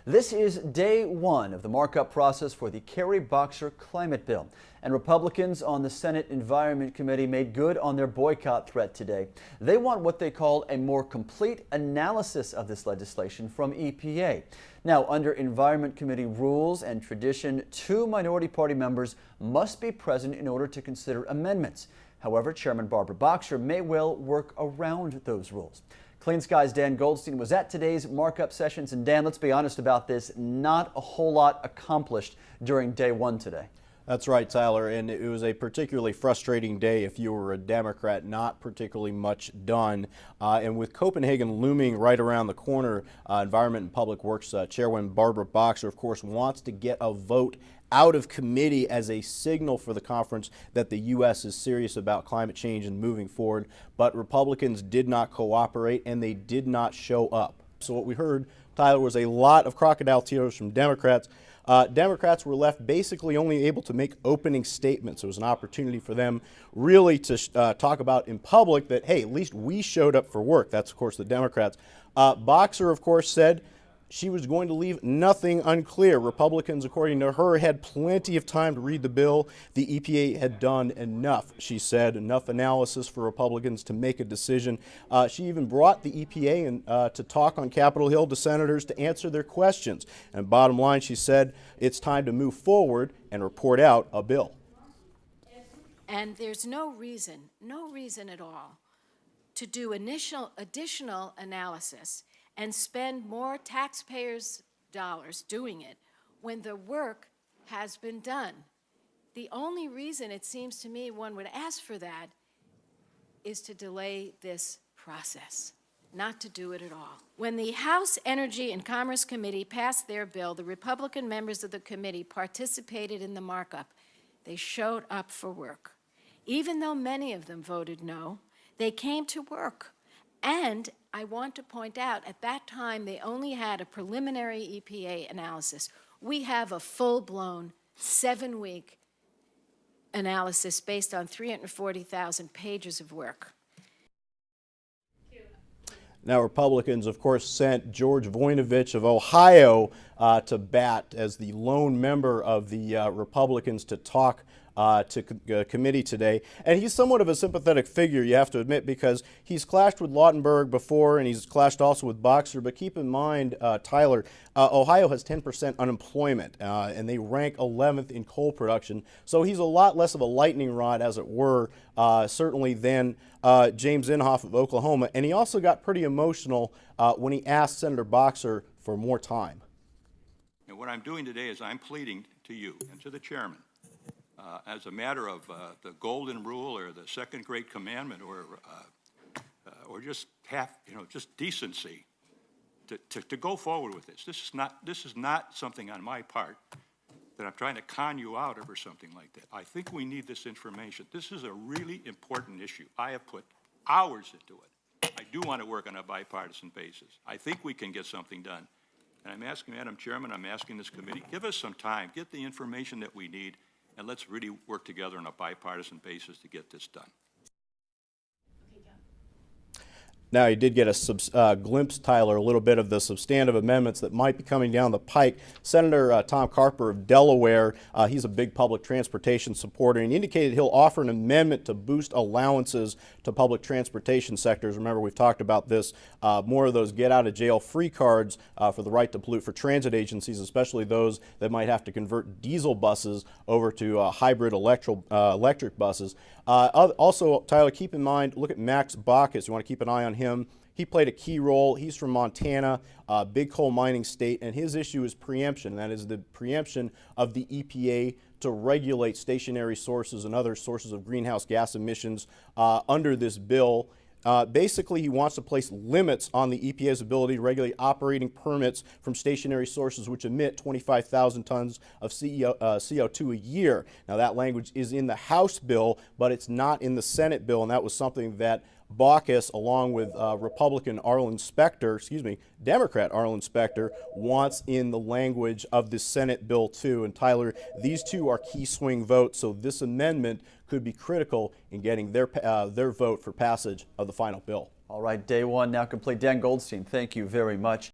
This is day one of the markup process for the Kerry-Boxer climate bill. And Republicans on the Senate Environment Committee made good on their boycott threat today. They want what they call a more complete analysis of this legislation from EPA. Now, under Environment Committee rules and tradition, 2 minority party members must be present in order to consider amendments. However, Chairman Barbara Boxer may well work around those rules. Clean Skies Dan Goldstein was at today's markup sessions. And Dan, let's be honest about this, not a whole lot accomplished during day one today. That's right, Tyler, and it was a particularly frustrating day if you were a Democrat, not particularly much done. And with Copenhagen looming right around the corner, Environment and Public Works Chairwoman Barbara Boxer, of course, wants to get a vote out of committee as a signal for the conference that the U.S. is serious about climate change and moving forward. But Republicans did not cooperate and they did not show up. So what we heard, Tyler, was a lot of crocodile tears from Democrats. Democrats were left basically only able to make opening statements. It was an opportunity for them really to talk about in public that, hey, at least we showed up for work. That's, of course, the Democrats. Boxer, of course, said she was going to leave nothing unclear. Republicans, according to her, had plenty of time to read the bill. The EPA had done enough, she said, enough analysis for Republicans to make a decision. She even brought the EPA in, to talk on Capitol Hill to senators to answer their questions. And bottom line, she said, it's time to move forward and report out a bill. And there's no reason at all to do additional analysis and spend more taxpayers' dollars doing it when the work has been done. The only reason it seems to me one would ask for that is to delay this process, not to do it at all. When the House Energy and Commerce Committee passed their bill, the Republican members of the committee participated in the markup. They showed up for work. Even though many of them voted no, they came to work. And I want to point out, at that time, they only had a preliminary EPA analysis. We have a full-blown 7-week analysis based on 340,000 pages of work. Now, Republicans, of course, sent George Voinovich of Ohio to bat as the lone member of the Republicans to talk to committee today. And he's somewhat of a sympathetic figure, you have to admit, because he's clashed with Lautenberg before and he's clashed also with Boxer. But keep in mind, Tyler, Ohio has 10% unemployment and they rank 11th in coal production. So he's a lot less of a lightning rod, as it were, certainly than James Inhofe of Oklahoma. And he also got pretty emotional when he asked Senator Boxer for more time. And what I'm doing today is I'm pleading to you and to the chairman as a matter of the golden rule or the second great commandment or just just decency to go forward with this. This is not something on my part that I'm trying to con you out of or something like that. I think we need this information. This is a really important issue. I have put hours into it. I do want to work on a bipartisan basis. I think we can get something done. And I'm asking, Madam Chairman, I'm asking this committee, give us some time, get the information that we need, and let's really work together on a bipartisan basis to get this done. Now, you did get a glimpse, Tyler, a little bit of the substantive amendments that might be coming down the pike. Senator Tom Carper of Delaware, he's a big public transportation supporter, and he indicated he'll offer an amendment to boost allowances to public transportation sectors. Remember, we've talked about this, more of those get-out-of-jail-free cards for the right to pollute for transit agencies, especially those that might have to convert diesel buses over to hybrid electric buses. Also, Tyler, keep in mind, look at Max Baucus. You want to keep an eye on him. He played a key role. He's from Montana, big coal mining state, and his issue is preemption. That is the preemption of the EPA to regulate stationary sources and other sources of greenhouse gas emissions under this bill. Basically, he wants to place limits on the EPA's ability to regulate operating permits from stationary sources which emit 25,000 tons of CO2 a year. Now, that language is in the House bill, but it's not in the Senate bill, and that was something that Baucus, along with Democrat Arlen Specter, wants in the language of the Senate bill too. And Tyler, these two are key swing votes, so this amendment could be critical in getting their vote for passage of the final bill. All right, day one now complete. Dan Goldstein, thank you very much.